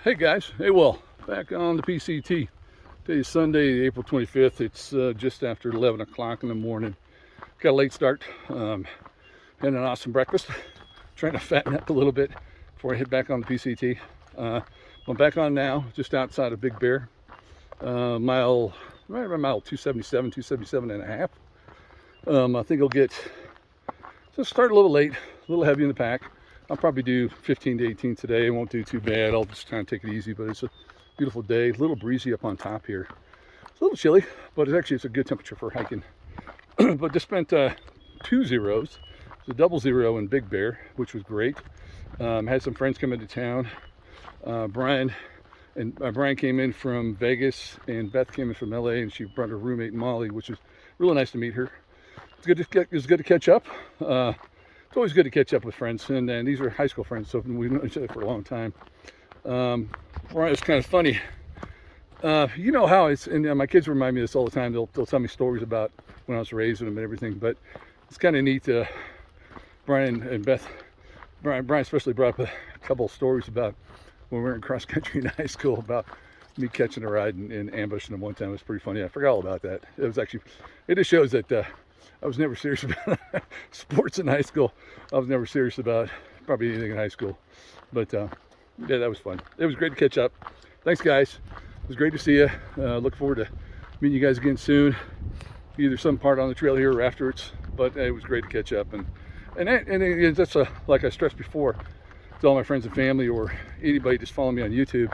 Hey guys, hey Will, back on the PCT. Today is Sunday, April 25th. It's just after 11 o'clock in the morning. Got a late start. Had an awesome breakfast. Trying to fatten up a little bit before I head back on the PCT. I'm back on now, just outside of Big Bear. Mile 277, 277 and a half. I think I'll get, just start a little late, a little heavy in the pack. I'll probably do 15 to 18 today. I won't do too bad. I'll just kind of take it easy, but it's a beautiful day. A little breezy up on top here. It's a little chilly, but it's a good temperature for hiking. But just spent 2 zeros. It's a double zero in Big Bear, which was great. Had some friends come into town. Brian came in from Vegas, and Beth came in from LA, and she brought her roommate Molly, which was really nice to meet her. It was good to catch up. It's always good to catch up with friends, and these are high school friends, so we've known each other for a long time. It's kind of funny. You know how it's, and my kids remind me of this all the time. They'll tell me stories about when I was raising them and everything, but it's kind of neat. Brian and Beth, Brian especially brought up a couple of stories about when we were in cross country in high school, about me catching a ride and ambushing them one time. It was pretty funny. I forgot all about that. It just shows that I was never serious about sports in high school. I was never serious about probably anything in high school. But yeah, that was fun. It was great to catch up. Thanks, guys. It was great to see you. Look forward to meeting you guys again soon, either some part on the trail here or afterwards. But it was great to catch up. And that's like I stressed before, to all my friends and family or anybody just following me on YouTube.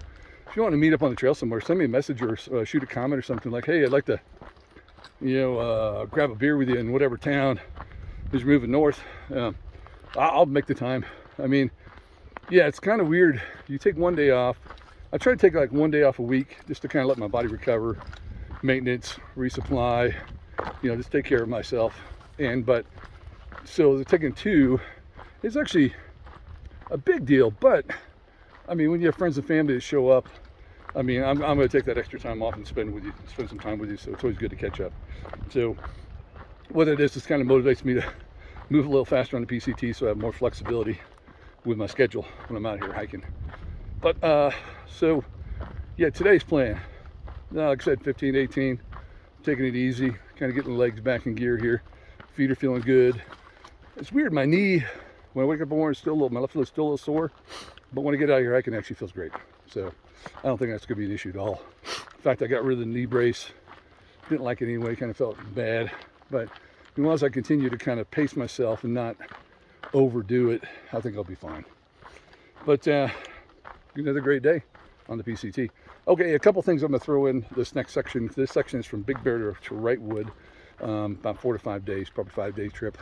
If you want to meet up on the trail somewhere, send me a message or shoot a comment or something like, hey, I'd like to grab a beer with you in whatever town as you're moving north. I'll make the time. I mean, yeah, it's kind of weird. You take one day off. I try to take like one day off a week just to kind of let my body recover, maintenance, resupply, just take care of myself. So taking 2 is actually a big deal. But I mean, when you have friends and family that show up, I mean, I'm going to take that extra time off and spend some time with you. So it's always good to catch up. So what it is kind of motivates me to move a little faster on the PCT, so I have more flexibility with my schedule when I'm out here hiking. But so yeah, today's plan, like I said, 15 to 18, taking it easy, kind of getting the legs back in gear here. Feet are feeling good. It's weird, my knee, when I wake up in the morning, my left foot is still a little sore, but when I get out here hiking, it actually feels great. So I don't think that's going to be an issue at all. In fact, I got rid of the knee brace. Didn't like it anyway, kind of felt bad. But as long as I continue to kind of pace myself and not overdo it, I think I'll be fine. But another great day on the PCT. Okay, a couple things I'm going to throw in this next section. This section is from Big Bear to Wrightwood, about 4 to 5 days, probably 5-day trip.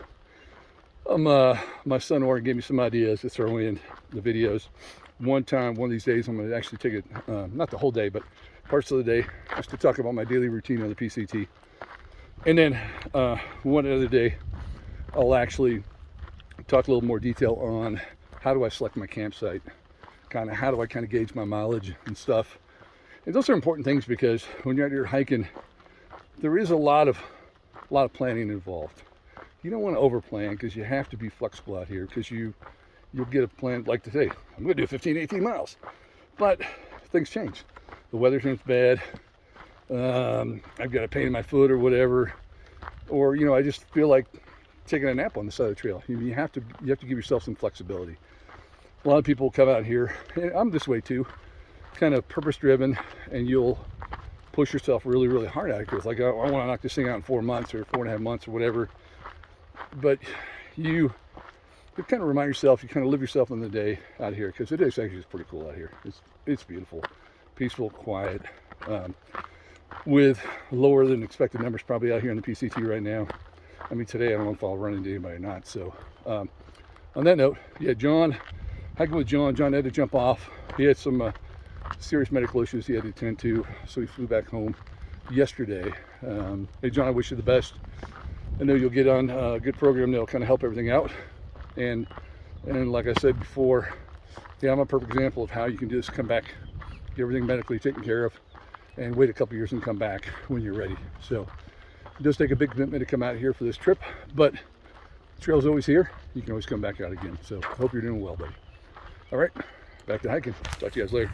My son Oren gave me some ideas to throw in the videos. One of these days, I'm going to actually take it, not the whole day, but parts of the day, just to talk about my daily routine on the PCT. And then one other day, I'll actually talk a little more detail on how do I select my campsite, how do I gauge my mileage and stuff. And those are important things because when you're out here hiking, there is a lot of planning involved. You don't want to overplan because you have to be flexible out here, because you'll get a plan like today. I'm going to do 15, 18 miles. But things change. The weather turns bad. I've got a pain in my foot or whatever. Or, I just feel like taking a nap on the side of the trail. You have to give yourself some flexibility. A lot of people come out here, and I'm this way too, kind of purpose-driven, and you'll push yourself really, really hard out here. It's like, I want to knock this thing out in 4 months or 4.5 months or whatever. But you kind of remind yourself, you kind of live yourself in the day out here, because it is actually just pretty cool out here. It's beautiful, peaceful, quiet, with lower than expected numbers probably out here in the PCT right now. I mean, today I don't know if I'll run into anybody or not. So on that note, yeah, hiking with John had to jump off. He had some serious medical issues he had to attend to, so he flew back home yesterday. Hey John, I wish you the best. I know you'll get on a good program that'll kind of help everything out. And like I said before, yeah, I'm a perfect example of how you can do this: come back, get everything medically taken care of, and wait a couple years and come back when you're ready. So it does take a big commitment to come out here for this trip, but the trail's always here. You can always come back out again. So I hope you're doing well, buddy. All right, back to hiking. Talk to you guys later.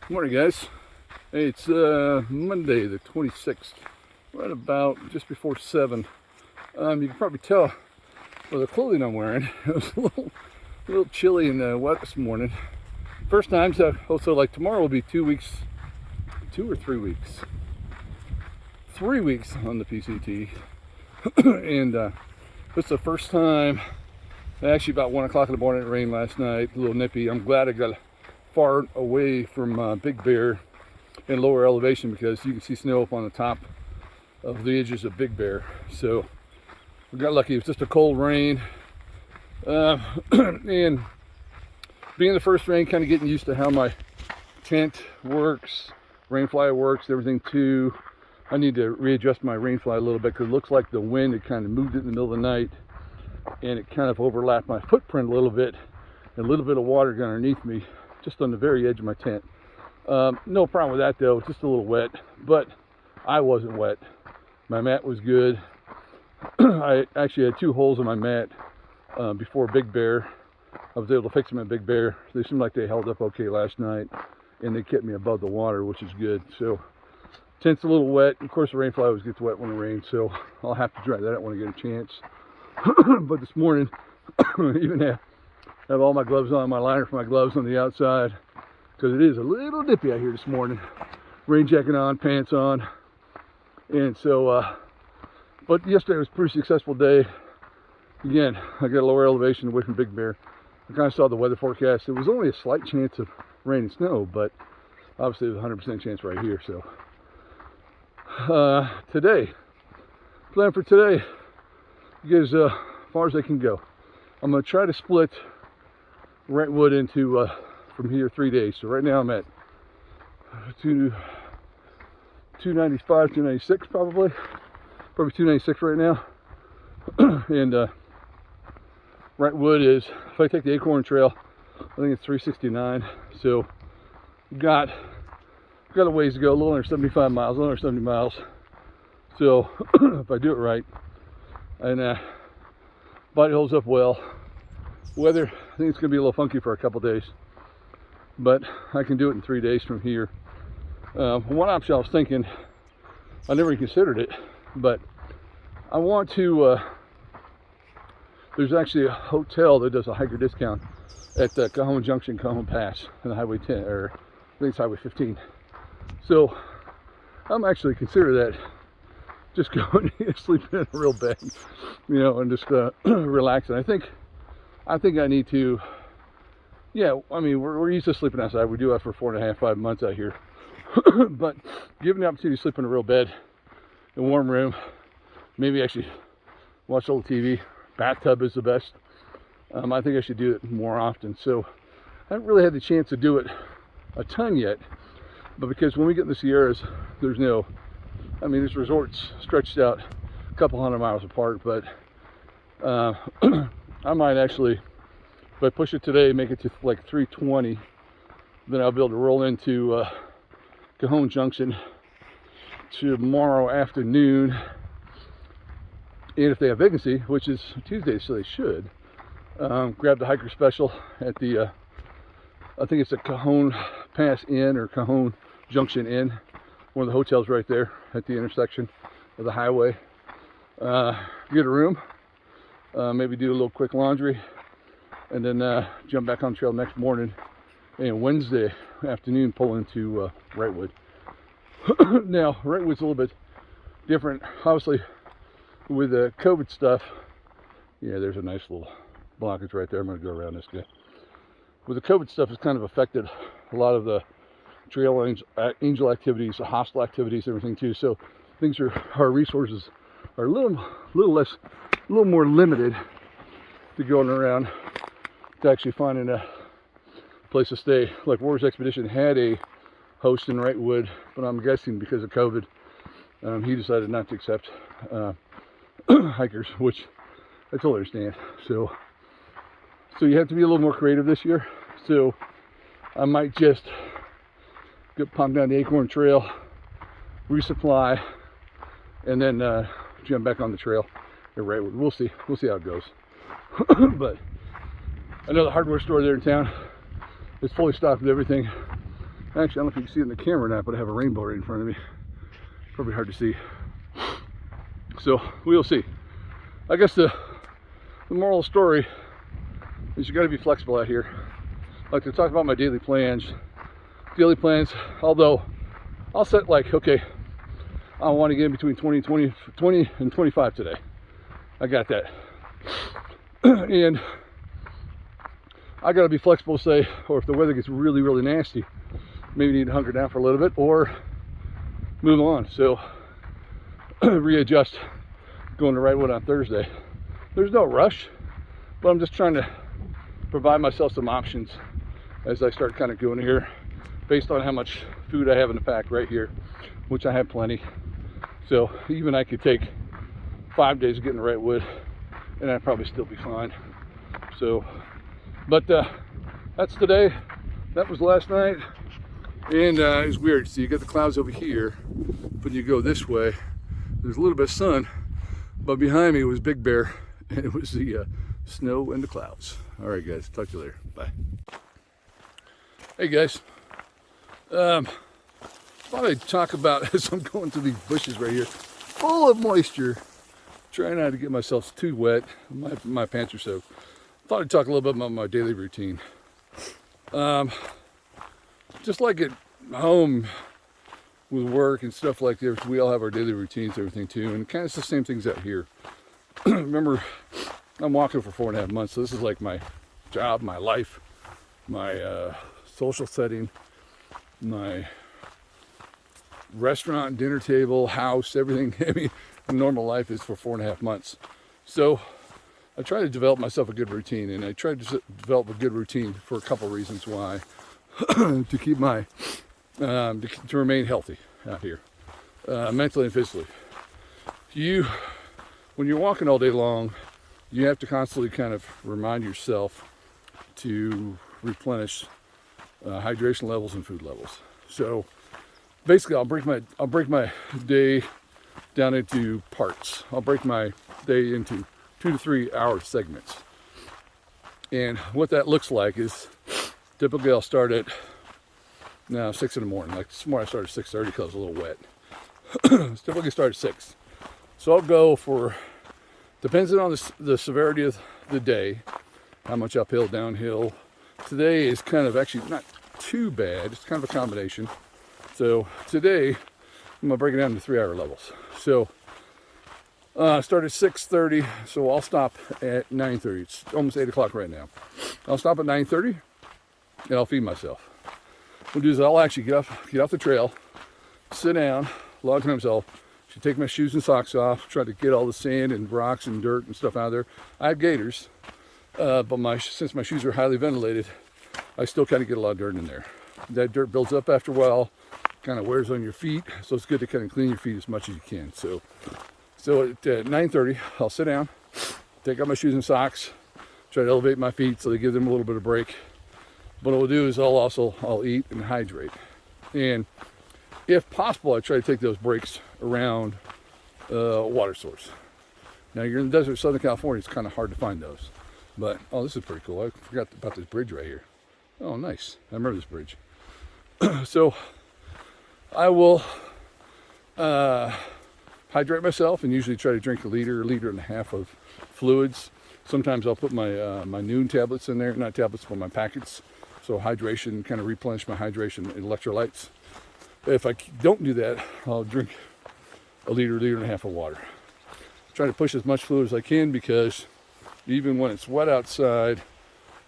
Morning, guys. Hey, it's Monday the 26th, right about just before 7. You can probably tell by the clothing I'm wearing. It was a little chilly and wet this morning. First time, so also like tomorrow will be 2 weeks, 2 or 3 weeks, 3 weeks on the PCT. And it's the first time, actually about 1 o'clock in the morning. It rained last night, a little nippy. I'm glad I got far away from Big Bear in lower elevation, because you can see snow up on the top of the edges of Big Bear. So we got lucky. It was just a cold rain, and being the first rain, kind of getting used to how my tent works, rain fly works, everything too. I need to readjust my rain fly a little bit, because it looks like the wind had kind of moved it in the middle of the night, and it kind of overlapped my footprint a little bit, and a little bit of water got underneath me just on the very edge of my tent. No problem with that though, just a little wet, but I wasn't wet. My mat was good. I actually had 2 holes in my mat before Big Bear. I was able to fix them at Big Bear. They seemed like they held up okay last night, and they kept me above the water, which is good. So tent's a little wet. Of course, the rain fly always gets wet when it rains, so I'll have to dry that out when I get a chance. But this morning, even have all my gloves on, my liner for my gloves on the outside, because it is a little nippy out here this morning. Rain jacket on, pants on, and so but yesterday was a pretty successful day. Again, I got a lower elevation away from Big Bear. I kind of saw the weather forecast. It was only a slight chance of rain and snow, but obviously there's a 100% chance right here. So today, plan for today is as far as I can go. I'm going to try to split Wrightwood into from here 3 days. So right now I'm at 295, 296 probably 296 right now. And Wrightwood is, if I take the Acorn Trail, I think it's 369. So got a ways to go, a little under 75 miles, a little under 70 miles. So if I do it right, and body holds up well. Weather, I think it's going to be a little funky for a couple days, but I can do it in 3 days from here. One option I was thinking, I never even considered it, but I want to, there's actually a hotel that does a hiker discount at the Cajon Junction, Cajon Pass, and Highway 10, or I think it's Highway 15. So I'm actually consider that, just going sleeping in a real bed, you know, and just relaxing. I think I need to, yeah, I mean, we're used to sleeping outside. We do that for 4.5, 5 months out here. But given the opportunity to sleep in a real bed, in a warm room, maybe actually watch a little TV. Bathtub is the best. I think I should do it more often. So I haven't really had the chance to do it a ton yet, but because when we get in the Sierras, there's no, I mean, there's resorts stretched out a couple 100 miles apart, but I might actually, if I push it today, make it to like 320, then I'll be able to roll into Cajon Junction tomorrow afternoon. And if they have vacancy, which is Tuesday, so they should, grab the hiker special at the, I think it's the Cajon Pass Inn or Cajon Junction Inn, one of the hotels right there at the intersection of the highway. Get a room, maybe do a little quick laundry, and then jump back on the trail next morning, and Wednesday afternoon pull into Wrightwood. Now, Wrightwood's a little bit different, obviously, with the COVID stuff. Yeah, there's a nice little blockage right there. I'm going to go around this guy. With the COVID stuff, it's kind of affected a lot of the trail angel activities, the hostile activities, everything too. So things are, our resources are a little more limited to going around to actually finding a place to stay. Like Warriors Expedition had a host in Wrightwood, but I'm guessing because of COVID, he decided not to accept hikers, which I totally understand. So you have to be a little more creative this year. So I might just pump down the Acorn Trail, resupply, and then jump back on the trail at Wrightwood. We'll see how it goes. But I know the hardware store there in town is fully stocked with everything Actually, I don't know if you can see it in the camera or not, but I have a rainbow right in front of me. Probably hard to see. So we'll see. I guess the moral of the story is you got to be flexible out here. Like to talk about my daily plans. Although I'll set like, okay, I want to get in between 20 and 25 today. I got that. And I got to be flexible, say, or if the weather gets really, really nasty, maybe need to hunker down for a little bit or move on. So readjust going to Wrightwood on Thursday. There's no rush, but I'm just trying to provide myself some options as I start kind of going here based on how much food I have in the pack right here, which I have plenty. So even I could take 5 days of getting to Wrightwood and I'd probably still be fine. So, but that's today. That was last night. And it's weird. So you got the clouds over here, but you go this way, there's a little bit of sun, but behind me was Big Bear, and it was the snow and the clouds. All right, guys. Talk to you later. Bye. Hey, guys. Thought I'd talk about, as I'm going through these bushes right here, full of moisture, trying not to get myself too wet. My pants are soaked. Thought I'd talk a little bit about my daily routine. Just like at home with work and stuff like this, we all have our daily routines, everything too, and kind of the same things out here. Remember, I'm walking for 4.5 months, so this is like my job, my life, my social setting, my restaurant, dinner table, house, everything. I mean, normal life is for 4.5 months. So I try to develop myself a good routine, and I try to develop a good routine for a couple reasons why. To keep my to remain healthy out here, mentally and physically. When you're walking all day long, you have to constantly kind of remind yourself to replenish hydration levels and food levels. So basically, I'll break my day down into parts. I'll break my day into 2 to 3 hour segments, and what that looks like is, typically I'll start at 6 in the morning. Like this morning I started at 6:30 because I was a little wet. Typically start at 6. So I'll go for, depends on the severity of the day, how much uphill, downhill. Today is kind of actually not too bad. It's kind of a combination. So today I'm gonna break it down into 3 hour levels. So start at 6:30, so I'll stop at 9:30. It's almost 8 o'clock right now. I'll stop at 9:30. And I'll feed myself. What I'll do is I'll actually get off the trail, sit down. A lot of times I'll take my shoes and socks off, try to get all the sand and rocks and dirt and stuff out of there. I have gaiters, but since my shoes are highly ventilated, I still kind of get a lot of dirt in there. That dirt builds up after a while, kind of wears on your feet, so it's good to kind of clean your feet as much as you can. So at 9:30, I'll sit down, take out my shoes and socks, try to elevate my feet so they give them a little bit of break. What I'll do is I'll eat and hydrate. And if possible, I try to take those breaks around a water source. Now you're in the desert of Southern California, it's kind of hard to find those. But, oh, this is pretty cool. I forgot about this bridge right here. Oh, nice. I remember this bridge. So I will hydrate myself and usually try to drink a liter and a half of fluids. Sometimes I'll put my noon tablets in there, not tablets, but my packets. So hydration, kind of replenish my hydration and electrolytes. If I don't do that, I'll drink a liter and a half of water. Try to push as much fluid as I can, because even when it's wet outside,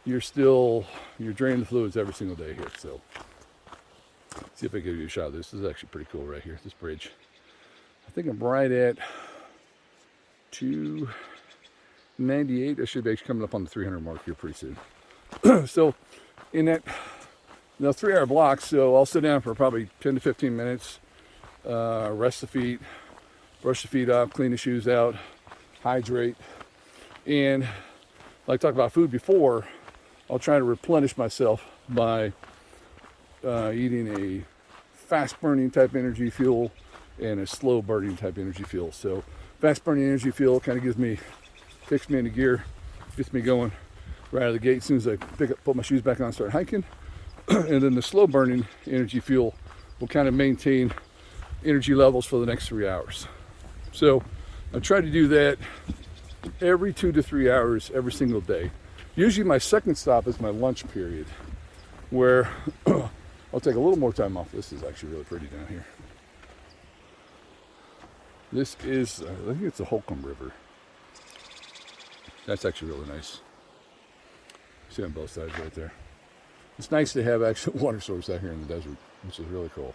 you're draining the fluids every single day here. So see if I can give you a shot of this. This is actually pretty cool right here, this bridge. I think I'm right at 298. I should be actually coming up on the 300 mark here pretty soon. So in that 3 hour block, so I'll sit down for probably 10 to 15 minutes, rest the feet, brush the feet off, clean the shoes out, hydrate. And like I talked about food before, I'll try to replenish myself by eating a fast burning type energy fuel and a slow burning type energy fuel. So fast burning energy fuel kind of kicks me into gear, gets me going right out of the gate as soon as I put my shoes back on and start hiking. And then the slow burning energy fuel will kind of maintain energy levels for the next 3 hours. So I try to do that every 2 to 3 hours every single day. Usually my second stop is my lunch period, where I'll take a little more time off. This is actually really pretty down here. This is, I think it's the Holcomb River. That's actually really nice. See on both sides right there. It's nice to have actual water source out here in the desert, which is really cool.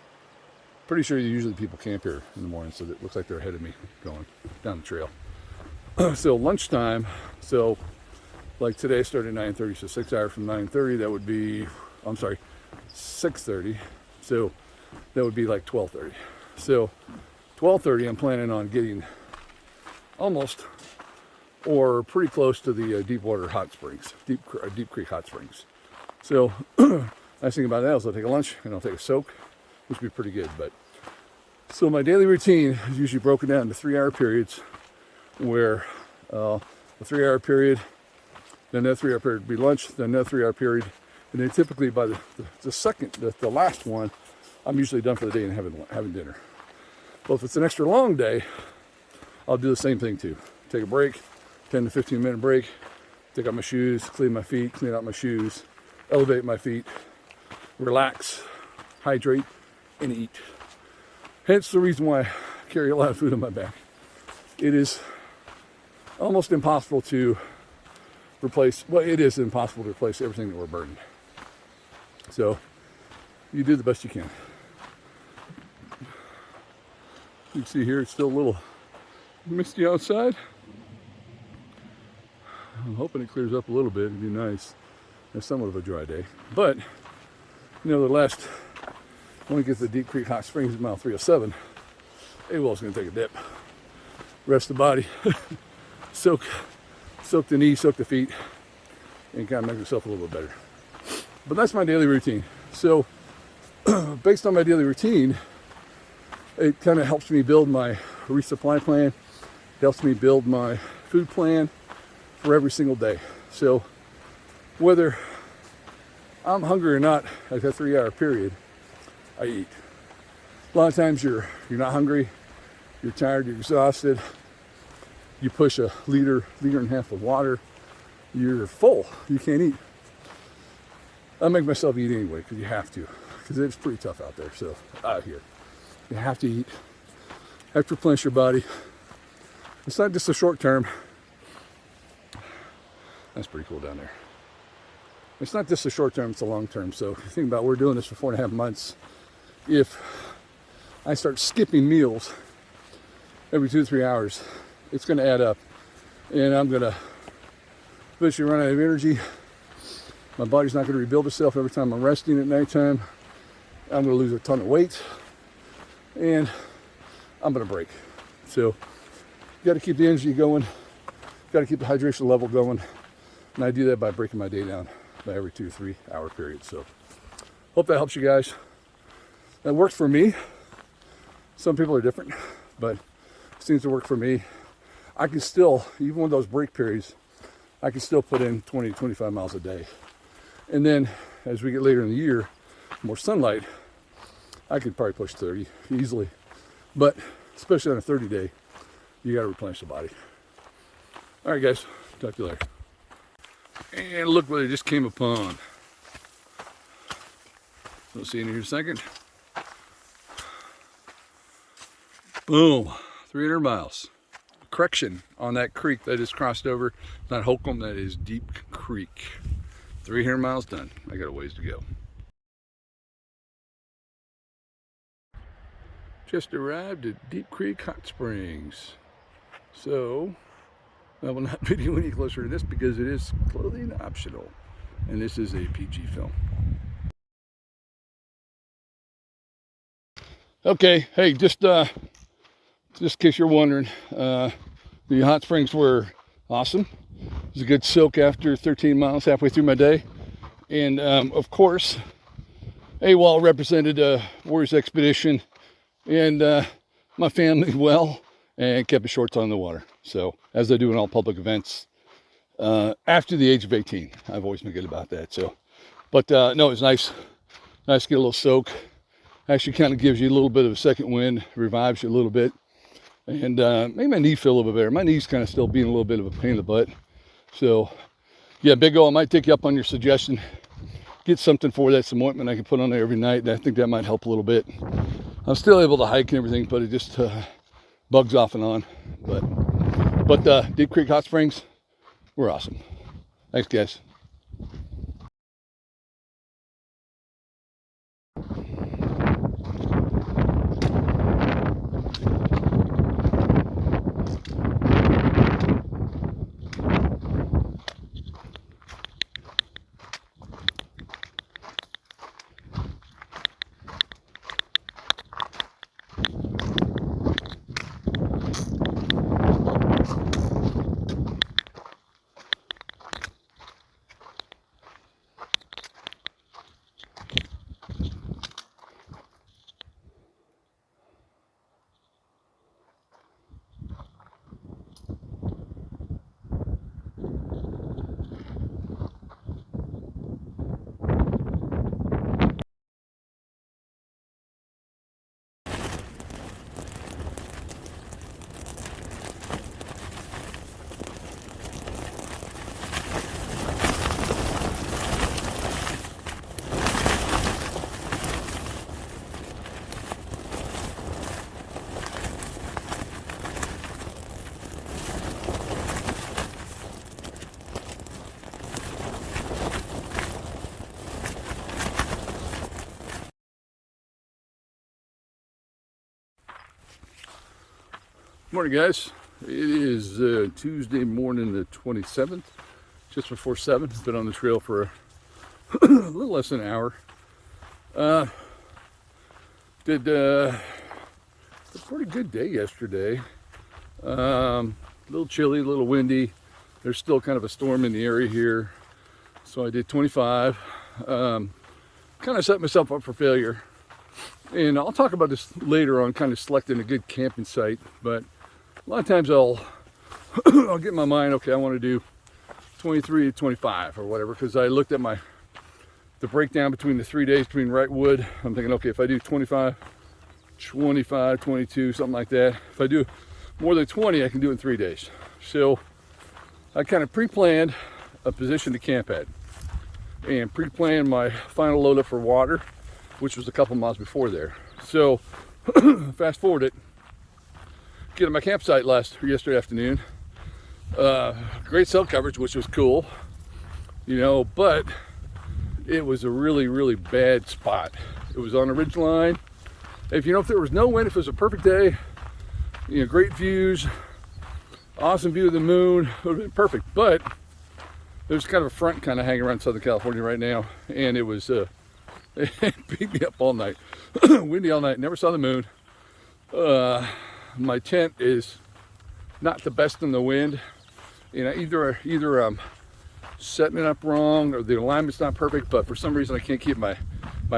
Pretty sure usually people camp here in the morning, so it looks like they're ahead of me going down the trail. So lunchtime, so like today I started at 9:30, so 6 hours from 9:30, that would be, I'm sorry, 6:30. So that would be like 12:30. So 12:30, I'm planning on getting almost or pretty close to the Deepwater Hot Springs, Deep Creek Hot Springs. So nice thing about that is I'll take a lunch and I'll take a soak, which would be pretty good. But so my daily routine is usually broken down into 3 hour periods, where a 3 hour period, then that 3 hour period would be lunch, then another 3 hour period, and then typically by the last one, I'm usually done for the day and having dinner. Well, if it's an extra long day, I'll do the same thing too. Take a break, 10 to 15 minute break, take out my shoes, clean my feet, clean out my shoes, elevate my feet, relax, hydrate, and eat. Hence the reason why I carry a lot of food on my back. It is almost impossible to replace, well, it is impossible to replace everything that we're burning. So you do the best you can. You can see here it's still a little misty outside. I'm hoping it clears up a little bit. It'd be nice. It's somewhat of a dry day. But, you know, when we get to the Deep Creek Hot Springs at mile 307, AWOL's going to take a dip. Rest the body, soak the knees, soak the feet, and kind of make yourself a little bit better. But that's my daily routine. So, based on my daily routine, it kind of helps me build my resupply plan. It helps me build my food plan for every single day. So whether I'm hungry or not at that 3 hour period, I eat. A lot of times you're not hungry, you're tired, you're exhausted, you push a liter and a half of water, you're full, you can't eat. I make myself eat anyway, because you have to, because it's pretty tough out there, so out here. You have to eat, have to replenish your body. It's not just a short term. That's pretty cool down there. It's not just a short term, it's a long term. So think about, we're doing this for 4.5 months. If I start skipping meals every 2 to 3 hours, it's going to add up. And I'm going to eventually run out of energy. My body's not going to rebuild itself every time I'm resting at nighttime. I'm going to lose a ton of weight. And I'm going to break. So you got to keep the energy going. Got to keep the hydration level going. And I do that by breaking my day down by every 2 to 3 hour period. So hope that helps you guys. That works for me. Some people are different, but it seems to work for me. I can still, even with those break periods, I can still put in 20, 25 miles a day. And then as we get later in the year, more sunlight, I could probably push 30 easily. But especially on a 30 day, you got to replenish the body. All right, guys, talk to you later. And look what I just came upon. We'll see you in here in a second. Boom, 300 miles. Correction on that creek that is crossed over. Not Holcomb, that is Deep Creek. 300 miles done. I got a ways to go. Just arrived at Deep Creek Hot Springs. So I will not video any closer to this because it is clothing optional, and this is a PG film. Okay, hey, just in case you're wondering, the hot springs were awesome. It was a good soak after 13 miles halfway through my day, and of course, AWOL represented Warriors Expedition and my family well, and kept his shorts on the water. So, as I do in all public events, after the age of 18, I've always been good about that. So, but no, it's nice. Nice to get a little soak. Actually kind of gives you a little bit of a second wind, revives you a little bit. And made my knee feel a little bit better. My knee's kind of still being a little bit of a pain in the butt. So yeah, Big O, I might take you up on your suggestion. Get something for that, some ointment I can put on there every night. I think that might help a little bit. I'm still able to hike and everything, but it just bugs off and on. But Deep Creek Hot Springs, we're awesome. Thanks, guys. Morning, guys. It is Tuesday morning, the 27th, just before 7. Been on the trail for a little less than an hour. Did a pretty good day yesterday. A little chilly, a little windy. There's still kind of a storm in the area here. So I did 25. Kind of set myself up for failure. And I'll talk about this later on, kind of selecting a good camping site. But a lot of times I'll get in my mind, okay, I want to do 23 to 25 or whatever, because I looked at the breakdown between the 3 days between Wrightwood. I'm thinking, okay, if I do 25, 25, 22, something like that. If I do more than 20, I can do it in 3 days. So I kind of pre-planned a position to camp at and pre-planned my final load up for water, which was a couple miles before there. So fast forward it. Get to my campsite yesterday afternoon. Great cell coverage, which was cool, but it was a really, really bad spot. It was on a ridge line. If there was no wind, if it was a perfect day, great views, awesome view of the moon, it would have been perfect. But there's kind of a front kind of hanging around Southern California right now, and it was it beat me up all night. Windy all night. Never saw the moon. My tent is not the best in the wind. Either I'm setting it up wrong or the alignment's not perfect, but for some reason I can't keep my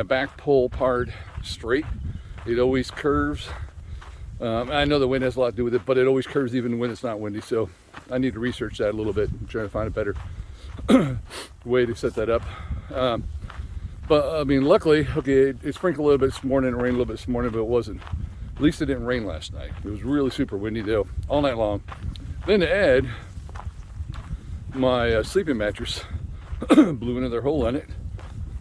back pole part straight. It always curves. I know the wind has a lot to do with it, but it always curves even when it's not windy. So I need to research that a little bit. I'm trying to find a better way to set that up. But I mean, luckily, okay, it sprinkled a little bit this morning, it rained a little bit this morning, but it wasn't. At least it didn't rain last night. It was really super windy though, all night long. Then to add, my sleeping mattress blew another hole in it.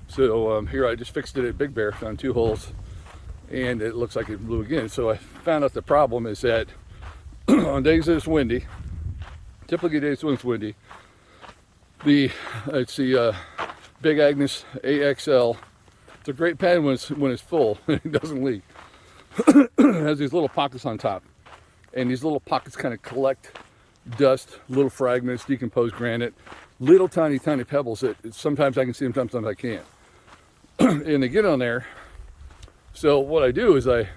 So here I just fixed it at Big Bear, found 2 holes, and it looks like it blew again. So I found out the problem is that on days that it's windy, typically days when it's windy, it's the Big Agnes AXL. It's a great pen when it's full and it doesn't leak. It has these little pockets on top, and these little pockets kind of collect dust, little fragments, decomposed granite, little tiny pebbles that sometimes I can see them, sometimes I can't. And they get on there. So what I do is I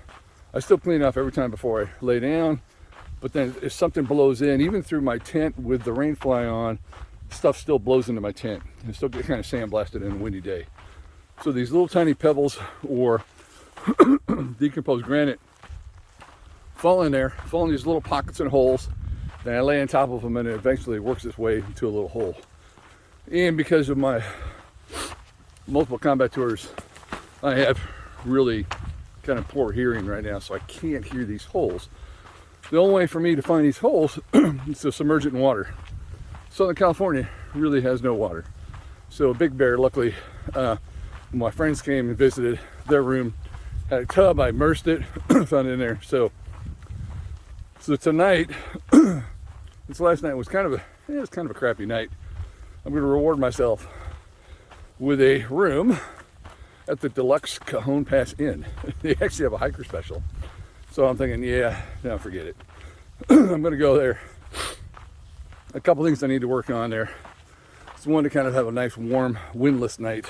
still clean off every time before I lay down, but then if something blows in, even through my tent with the rain fly on, stuff still blows into my tent and still get kind of sandblasted in a windy day. So these little tiny pebbles or decomposed granite fall in there, fall in these little pockets and holes. Then I lay on top of them, and it eventually works its way into a little hole. And because of my multiple combat tours I have really kind of poor hearing right now, so I can't hear these holes. The only way for me to find these holes is to submerge it in water. Southern California really has no water. So Big Bear, luckily, when my friends came and visited, their room had a tub. I immersed it, found it in there. So tonight, this last night was kind of a crappy night. I'm going to reward myself with a room at the deluxe Cajon Pass Inn. They actually have a hiker special. So I'm thinking, yeah, no, forget it. I'm going to go there. A couple things I need to work on there. It's one, to kind of have a nice warm windless night.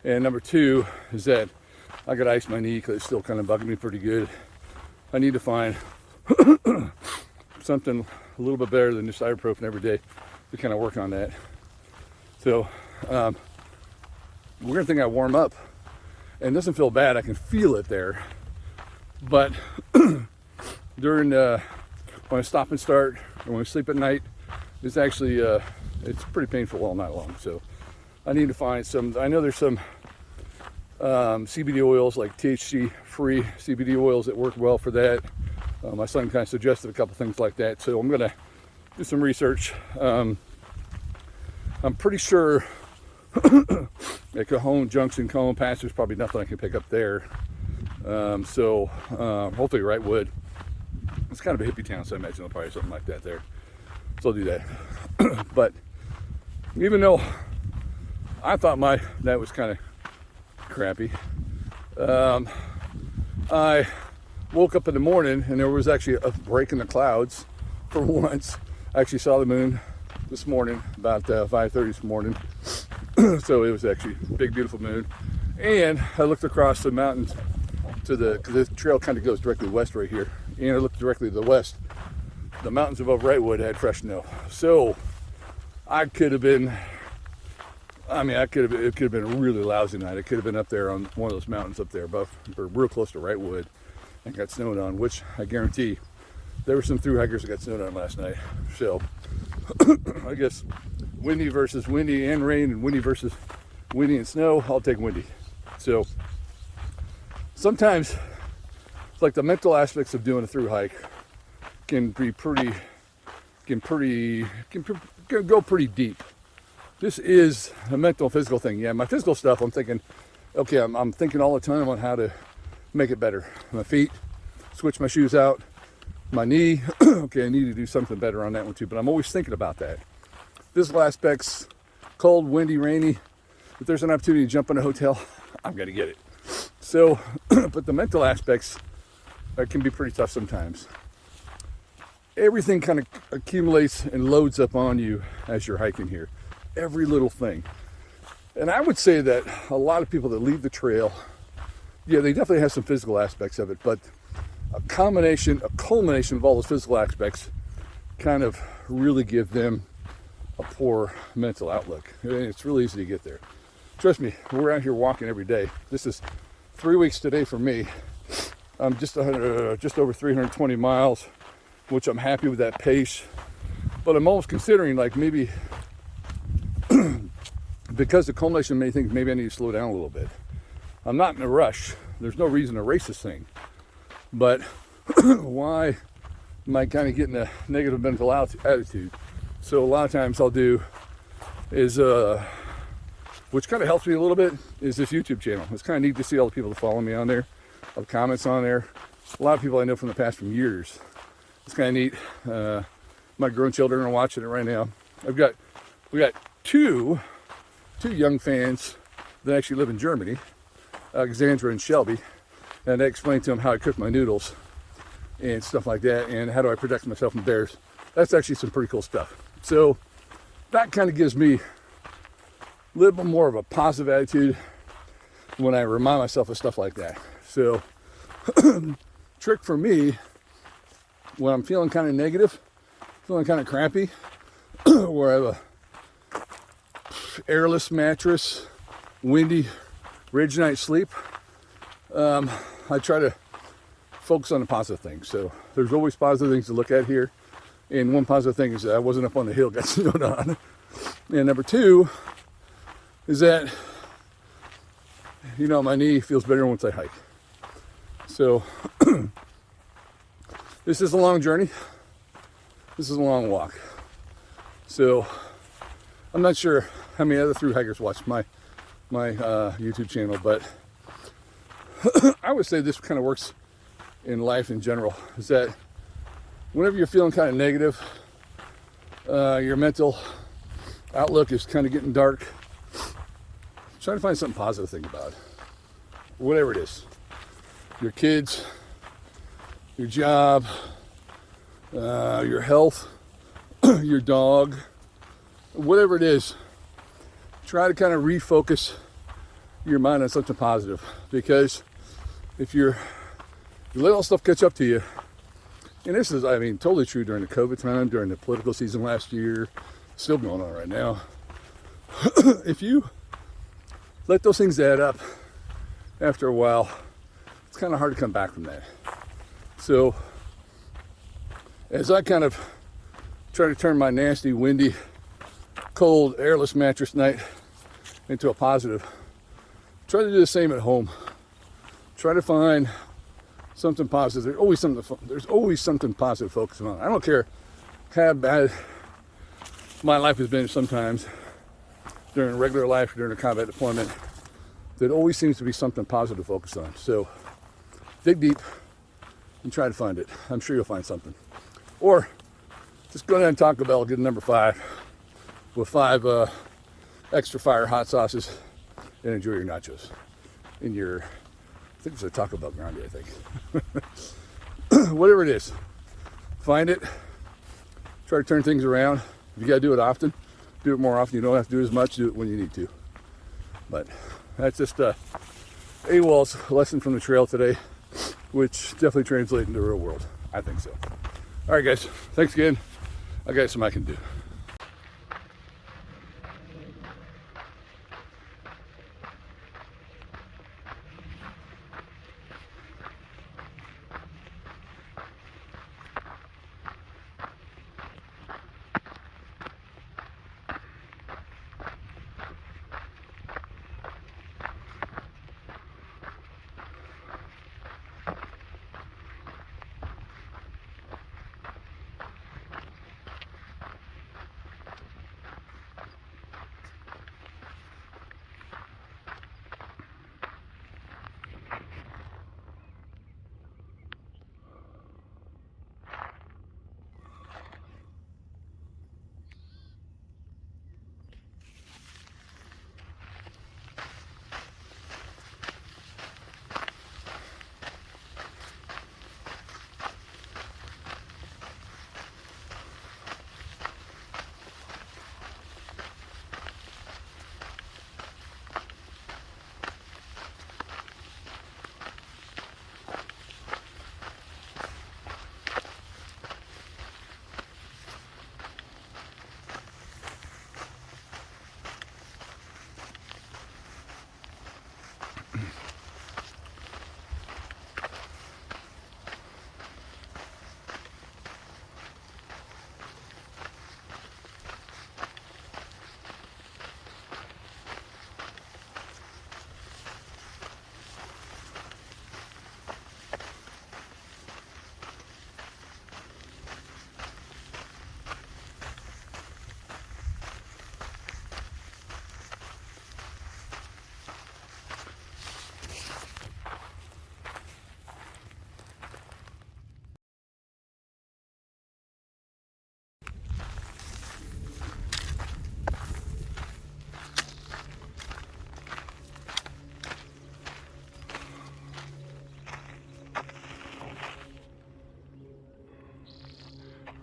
And number two is that I got to ice my knee because it's still kind of bugging me pretty good. I need to find something a little bit better than just ibuprofen every day to kind of work on that. So weird thing, I warm up and it doesn't feel bad. I can feel it there, but during when I stop and start or when I sleep at night, it's actually it's pretty painful all night long. So I need to find some. I know there's some CBD oils, like THC free CBD oils, that work well for that. My son kind of suggested a couple things like that, so I'm gonna do some research. I'm pretty sure at Cajon Junction, Cajon Pass, there's probably nothing I can pick up there. So hopefully Wrightwood. It's kind of a hippie town, so I imagine there'll probably be something like that there. So I'll do that. But even though I thought my night was kind of crappy, I woke up in the morning and there was actually a break in the clouds for once. I actually saw the moon this morning, about 5:30 this morning. So it was actually a big, beautiful moon. And I looked across the mountains to because the trail kind of goes directly west right here. And I looked directly to the west. The mountains above Wrightwood had fresh snow. So I could have been, it could have been a really lousy night. It could have been up there on one of those mountains up there above, or real close to Wrightwood, and got snowed on, which I guarantee there were some thru hikers that got snowed on last night. So I guess windy versus windy and rain, and windy versus windy and snow, I'll take windy. So sometimes it's like the mental aspects of doing a thru hike can go pretty deep. This is a mental, physical thing. Yeah, my physical stuff, I'm thinking, okay, I'm thinking all the time on how to make it better. My feet, switch my shoes out. My knee, okay, I need to do something better on that one too, but I'm always thinking about that. Physical aspects, cold, windy, rainy. If there's an opportunity to jump in a hotel, I'm gonna get it. So, but the mental aspects can be pretty tough sometimes. Everything kind of accumulates and loads up on you as you're hiking here. Every little thing. And I would say that a lot of people that leave the trail, yeah, they definitely have some physical aspects of it, but a culmination of all those physical aspects kind of really give them a poor mental outlook. It's really easy to get there. Trust me, we're out here walking every day. This is 3 weeks today for me. I'm just over 320 miles, which I'm happy with that pace. But I'm almost considering, like, maybe because the culmination of many things, maybe I need to slow down a little bit. I'm not in a rush. There's no reason to race this thing. But why am I kind of getting a negative mental attitude? So a lot of times I'll do is, which kind of helps me a little bit, is this YouTube channel. It's kind of neat to see all the people that follow me on there, all the comments on there. A lot of people I know from the past from years. It's kind of neat. My grown children are watching it right now. We got two young fans that actually live in Germany, Alexandra and Shelby. And I explained to them how I cook my noodles and stuff like that, and how do I protect myself from bears. That's actually some pretty cool stuff. So that kind of gives me a little bit more of a positive attitude when I remind myself of stuff like that. So trick for me, when I'm feeling kind of negative, feeling kind of crappy, where I have a airless mattress, windy, ridge night sleep, I try to focus on the positive things. So there's always positive things to look at here. And one positive thing is that I wasn't up on the hill, got snowed on. And number two is that you know, my knee feels better once I hike. So this is a long journey. This is a long walk. So I'm not sure how many other thru hikers watch my YouTube channel, but I would say this kind of works in life in general, is that whenever you're feeling kind of negative, your mental outlook is kind of getting dark, try to find something positive to think about. Whatever it is. Your kids, your job, your health, your dog, whatever it is, try to kind of refocus your mind on something positive. Because if you let all stuff catch up to you, and this is, I mean, totally true during the COVID time, during the political season last year, still going on right now. If you let those things add up, after a while, it's kind of hard to come back from that. So, as I kind of try to turn my nasty, windy, cold, airless mattress night into a positive, try to do the same at home. Try to find something positive. There's always something positive to focus on. I don't care how bad my life has been sometimes during regular life, during a combat deployment. There always seems to be something positive to focus on. So dig deep and try to find it. I'm sure you'll find something. Or just go down and Taco Bell, get a number 5 with 5 extra fire hot sauces and enjoy your nachos. In your, I think it's a Taco Bell Grande, I think. Whatever it is, find it. Try to turn things around. If you gotta do it often, do it more often. You don't have to do it as much, do it when you need to. But that's just AWOL's lesson from the trail today, which definitely translates into the real world. I think so. All right, guys. Thanks again. I got some I can do.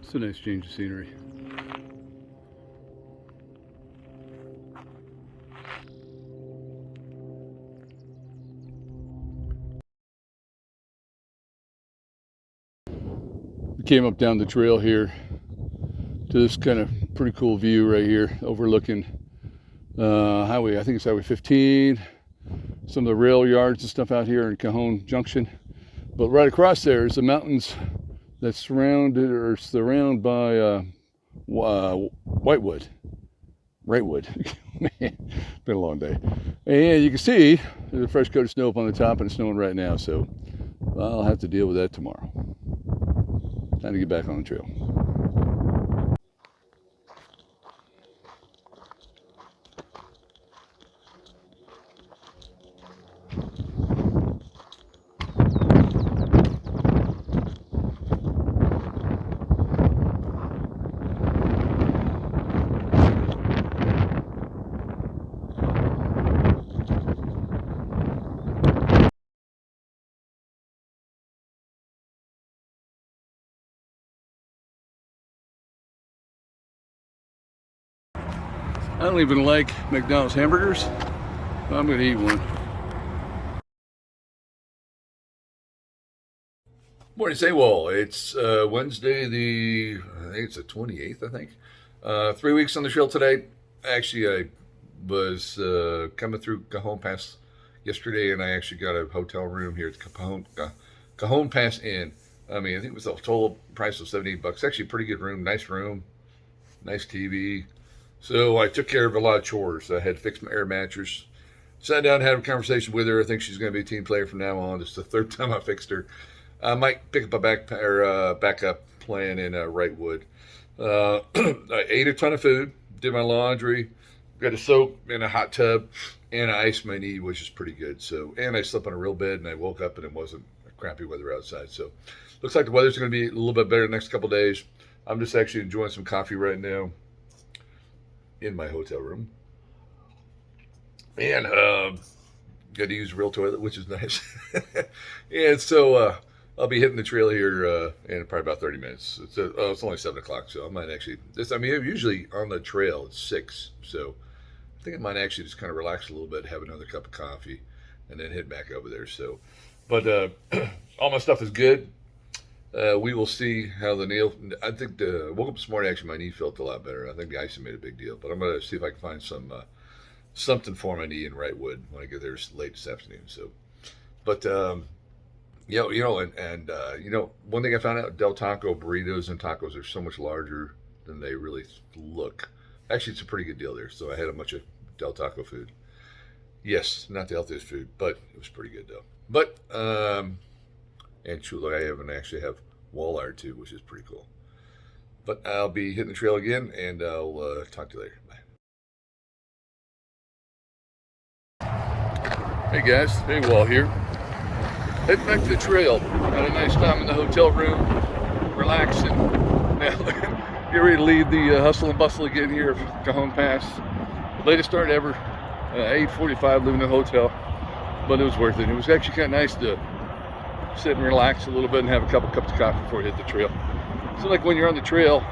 It's a nice change of scenery. We came up down the trail here to this kind of pretty cool view right here, overlooking highway, I think it's Highway 15, some of the rail yards and stuff out here in Cajon Junction. But right across there is the mountains that's surrounded by Wrightwood. Man, it's been a long day. And you can see there's a fresh coat of snow up on the top, and it's snowing right now, so I'll have to deal with that tomorrow. Time to get back on the trail. I don't even like McDonald's hamburgers, but I'm going to eat one. Morning, Saywall. It's Wednesday, I think it's the 28th, I think. 3 weeks on the trail today. Actually, I was coming through Cajon Pass yesterday, and I actually got a hotel room here at Cajon Pass Inn. I mean, I think it was a total price of $78. Actually, a pretty good room, nice TV. So I took care of a lot of chores. I had to fix my air mattress. Sat down and had a conversation with her. I think she's going to be a team player from now on. It's the third time I fixed her. I might pick up a backup plan in Wrightwood. I ate a ton of food, did my laundry, got a soap in a hot tub, and I iced my knee, which is pretty good. So, and I slept on a real bed, and I woke up, and it wasn't crappy weather outside. So, looks like the weather's going to be a little bit better the next couple days. I'm just actually enjoying some coffee right now in my hotel room, and got to use a real toilet, which is nice. And so I'll be hitting the trail here in probably about 30 minutes. It's only 7 o'clock, so I might actually usually on the trail it's 6, so I think I might actually just kind of relax a little bit, have another cup of coffee, and then head back over there. So, but all my stuff is good. We will see how the nail. I think woke up this morning. Actually, my knee felt a lot better. I think the icing made a big deal. But I'm gonna see if I can find something for my knee in Wrightwood when I get there late this afternoon. So, but one thing I found out: Del Taco burritos and tacos are so much larger than they really look. Actually, it's a pretty good deal there. So I had a bunch of Del Taco food. Yes, not the healthiest food, but it was pretty good though. But and chulo, I actually have walleye too, which is pretty cool. But I'll be hitting the trail again, and I'll talk to you later. Bye. Hey guys, Wall here. Heading back to the trail. Had a nice time in the hotel room, relaxing. Now, get ready to leave the hustle and bustle again here at Cajon Pass. Latest start ever. 8:45, leaving the hotel, but it was worth it. It was actually kind of nice to sit and relax a little bit and have a couple cups of coffee before you hit the trail. So like when you're on the trail,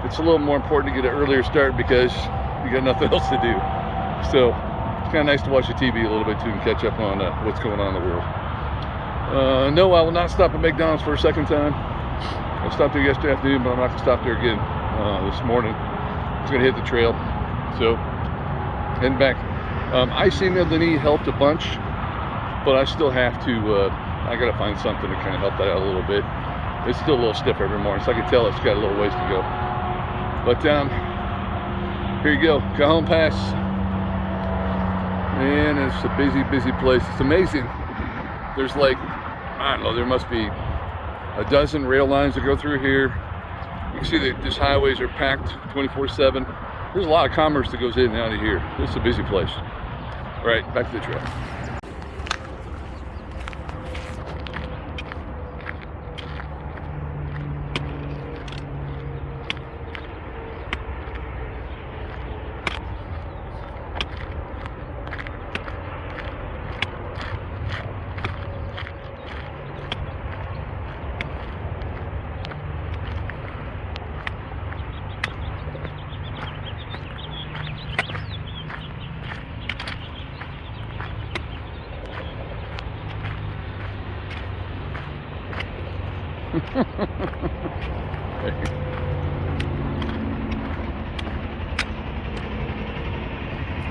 it's a little more important to get an earlier start because you got nothing else to do. So it's kind of nice to watch the TV a little bit too and catch up on what's going on in the world. No, I will not stop at McDonald's for a second time. I stopped there yesterday afternoon, but I'm not going to stop there again this morning. I'm going to hit the trail. So heading back. Icing of the knee helped a bunch, but I still have to I gotta find something to kind of help that out a little bit. It's still a little stiff every morning, so I can tell it's got a little ways to go. But here you go, Cajon Pass. And it's a busy place. It's amazing. There's like, I don't know, there must be a dozen rail lines that go through here. You can see that these highways are packed 24/7. There's a lot of commerce that goes in and out of here. This is a busy place. All right, back to the trail.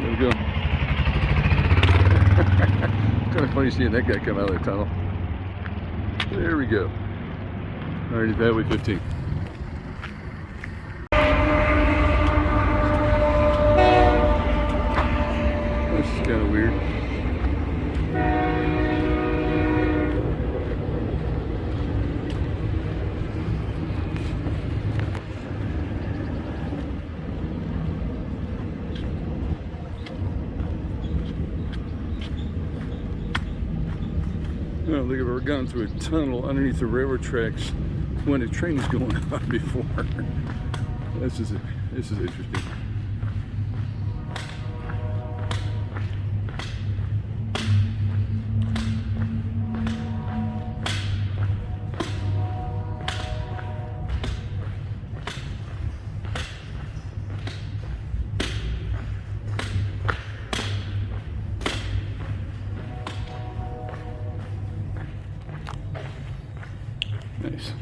There we go. Kind of funny seeing that guy come out of the tunnel. There we go. Underneath Highway 15. don't think I've ever gone through a tunnel underneath the railroad tracks when a train is going on before. This is interesting. Nice.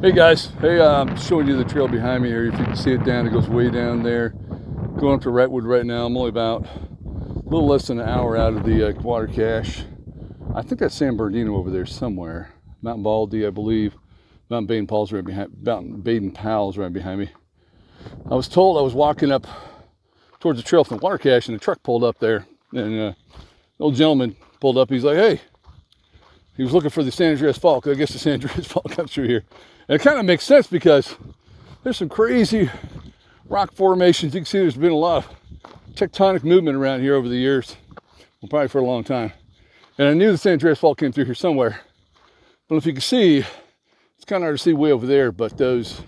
Hey guys, hey, I'm showing you the trail behind me here. If you can see it down, it goes way down there. Going up to Wrightwood right now. I'm only about a little less than an hour out of the water cache. I think that's San Bernardino over there somewhere. Mount Baldy, I believe. Mount Baden-Powell's right behind. Mount Baden-Powell's right behind me. I was told I was walking up towards the trail from the water cache, and the truck pulled up there, and the old gentleman pulled up. He's like, "Hey." He was looking for the San Andreas Fault. I guess the San Andreas Fault comes through here. And it kind of makes sense because there's some crazy rock formations. You can see there's been a lot of tectonic movement around here over the years. Well, probably for a long time. And I knew the San Andreas Fault came through here somewhere. But if you can see, it's kind of hard to see way over there, but those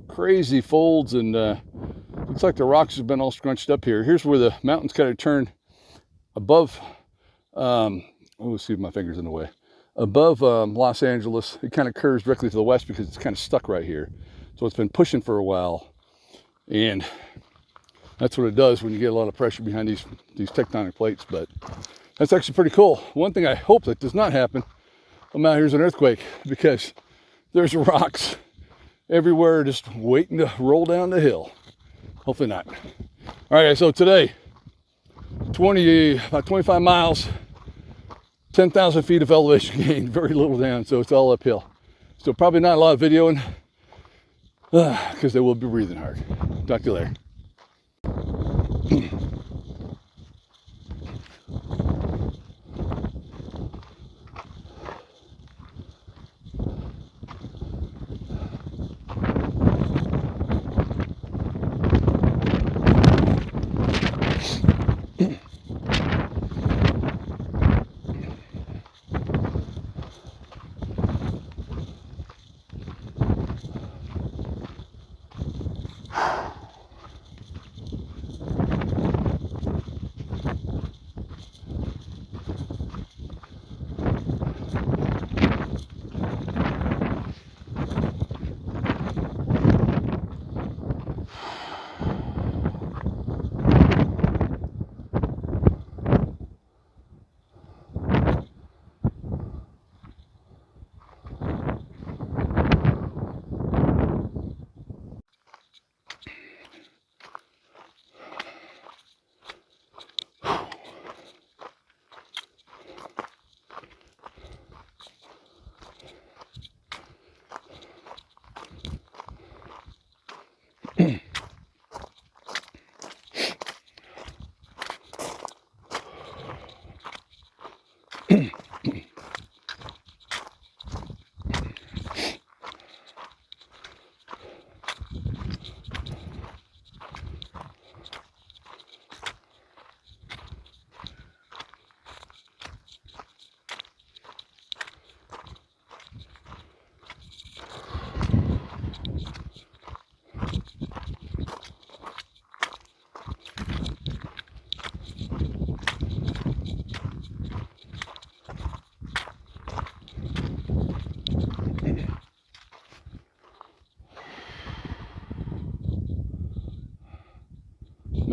crazy folds, and looks like the rocks have been all scrunched up here. Here's where the mountains kind of turn above, let's see if my finger's in the way. Above Los Angeles. It kind of curves directly to the west because it's kind of stuck right here. So it's been pushing for a while, and that's what it does when you get a lot of pressure behind these tectonic plates. But that's actually pretty cool. One thing I hope that does not happen on Mount here's an earthquake, because there's rocks everywhere just waiting to roll down the hill. Hopefully not. All right, guys, so today, about 25 miles, 10,000 feet of elevation gain, very little down, so it's all uphill. So probably not a lot of videoing, because they will be breathing hard. Talk to you later.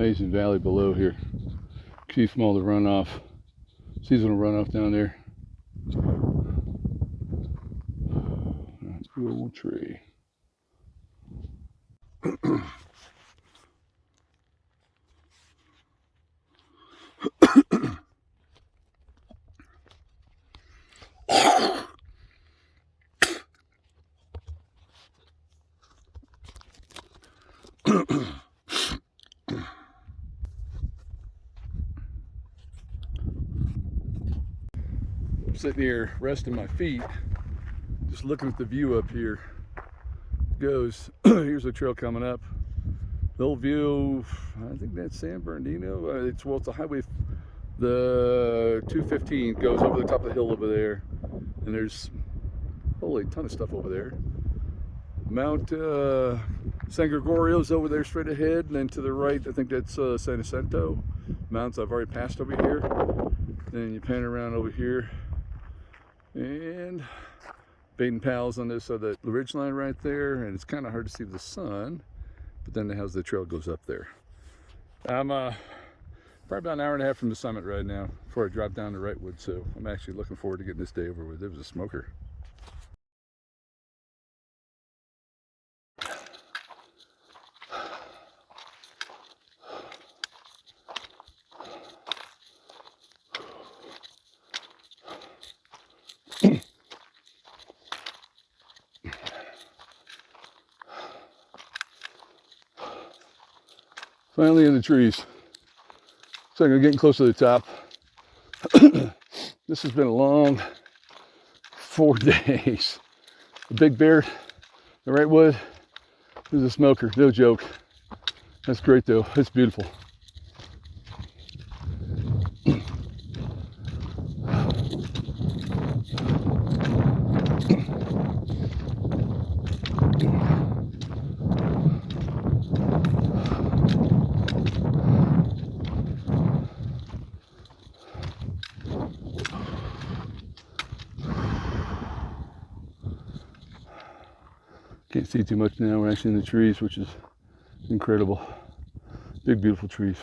Amazing valley below here. See from all the runoff, seasonal runoff down there. That's a good old tree. I'm sitting here resting my feet, just looking at the view up here. Goes, here's a trail coming up. The old view, I think that's San Bernardino. It's a highway. The 215 goes over the top of the hill over there, and there's a whole ton of stuff over there. Mount San Gregorio's over there straight ahead, and then to the right, I think that's San Jacinto. Mountains I've already passed over here. Then you pan around over here, and Baden Powell's on this, so the ridge line right there, and it's kind of hard to see the sun, but then how's the trail goes up there. I'm probably about an hour and a half from the summit right now before I drop down to Wrightwood, so I'm actually looking forward to getting this day over with. It was a smoker. Finally in the trees. So I'm getting close to the top. This has been a long 4 days. The Big Bear, the Wrightwood, this is a smoker, no joke. That's great though, it's beautiful. Can't see too much now, we're actually in the trees, which is incredible. Big, beautiful trees.